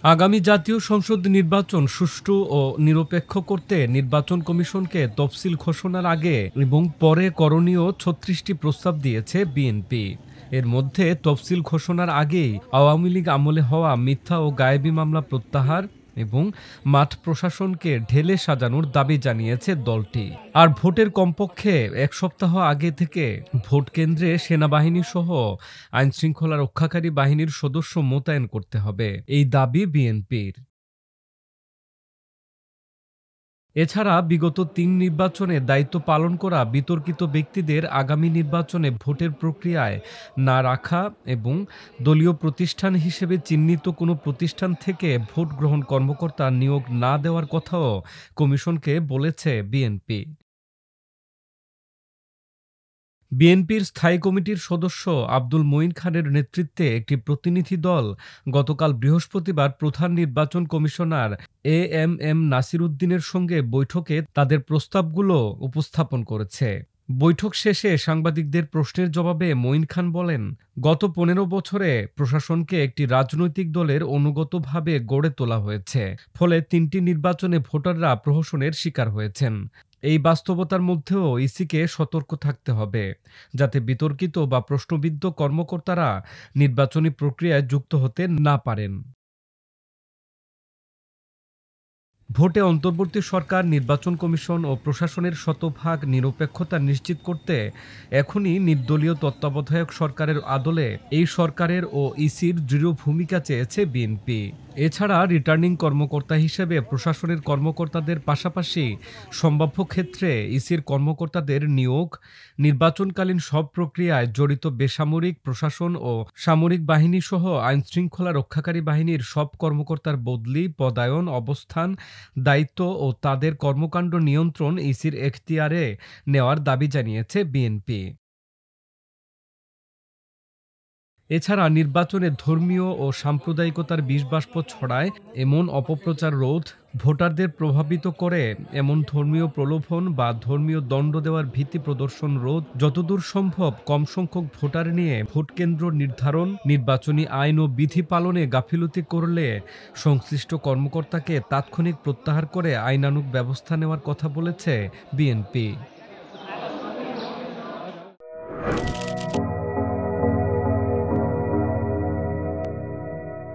আগামী জাতীয় সংসদ নির্বাচন সুষ্ঠু ও নিরপেক্ষ করতে নির্বাচন কমিশনকে তফসিল ঘোষণার আগে এবং পরে করণীয় ৩৬টি প্রস্তাব দিয়েছে বিএনপি। এর মধ্যে তফসিল ঘোষণার আগেই আওয়ামী লীগ আমলে হওয়া মিথ্যা ও গায়েবী মামলা প্রত্যাহার এবং মাঠ প্রশাসনকে ঢেলে সাজানোর দাবি জানিয়েছে দলটি। আর ভোটের কমপক্ষে এক সপ্তাহ আগে থেকে ভোট কেন্দ্রে সেনাবাহিনী সহ আইনশৃঙ্খলা রক্ষাকারী বাহিনীর সদস্য মোতায়েন করতে হবে, এই দাবি বিএনপির। এছাড়া বিগত ৩ নির্বাচনে দায়িত্ব পালন করা বিতর্কিত ব্যক্তিদের আগামী নির্বাচনে ভোটের প্রক্রিয়ায় না রাখা এবং দলীয় প্রতিষ্ঠান হিসেবে চিহ্নিত কোনো প্রতিষ্ঠান থেকে ভোট গ্রহণ কর্মকর্তা নিয়োগ না দেওয়ার কথাও কমিশনকে বলেছে বিএনপি। বিএনপির স্থায়ী কমিটির সদস্য আব্দুল মঈন খানের নেতৃত্বে একটি প্রতিনিধি দল গতকাল বৃহস্পতিবার প্রধান নির্বাচন কমিশনার এএমএম নাসির উদ্দিনের সঙ্গে বৈঠকে তাদের প্রস্তাবগুলো উপস্থাপন করেছে। বৈঠক শেষে সাংবাদিকদের প্রশ্নের জবাবে মঈন খান বলেন, গত ১৫ বছরে প্রশাসনকে একটি রাজনৈতিক দলের অনুগতভাবে গড়ে তোলা হয়েছে। ফলে ৩টি নির্বাচনে ভোটাররা প্রহসনের শিকার হয়েছেন। এই বাস্তবতার মধ্যেও ইসিকে সতর্ক থাকতে হবে, যাতে বিতর্কিত বা প্রশ্নবিদ্ধ কর্মকর্তারা নির্বাচনী প্রক্রিয়ায় যুক্ত হতে না পারেন। ভোটে অন্তর্বর্তী সরকার, নির্বাচন কমিশন ও প্রশাসনের শতভাগ নিরপেক্ষতা নিশ্চিত করতে এখনই নির্দলীয় তত্ত্বাবধায়ক সরকারের আদলে এই সরকারের ও ইসির দৃঢ় ভূমিকা চেয়েছে বিএনপি। এছাড়া রিটার্নিং কর্মকর্তা হিসেবে প্রশাসনের কর্মকর্তাদের পাশাপাশি সম্ভাব্য ক্ষেত্রে ইসির কর্মকর্তাদের নিয়োগ, নির্বাচনকালীন সব প্রক্রিয়ায় জড়িত বেসামরিক প্রশাসন ও সামরিক বাহিনী সহ আইনশৃঙ্খলা রক্ষাকারী বাহিনীর সব কর্মকর্তার বদলি, পদায়ন, অবস্থান, দায়িত্ব ও তাদের কর্মকাণ্ড নিয়ন্ত্রণ ইসির এখতিয়ারে নেওয়ার দাবি জানিয়েছে বিএনপি। এছাড়া নির্বাচনে ধর্মীয় ও সাম্প্রদায়িকতার বিষবাষ্প ছড়ায় এমন অপপ্রচার রোধ, ভোটারদের প্রভাবিত করে এমন ধর্মীয় প্রলোভন বা ধর্মীয় দণ্ড দেওয়ার ভীতি প্রদর্শন রোধ, যতদূর সম্ভব কম সংখ্যক ভোটার নিয়ে ভোটকেন্দ্র নির্ধারণ, নির্বাচনী আইন ও বিধি পালনে গাফিলতি করলে সংশ্লিষ্ট কর্মকর্তাকে তাৎক্ষণিক প্রত্যাহার করে আইনানুগ ব্যবস্থা নেওয়ার কথা বলেছে বিএনপি।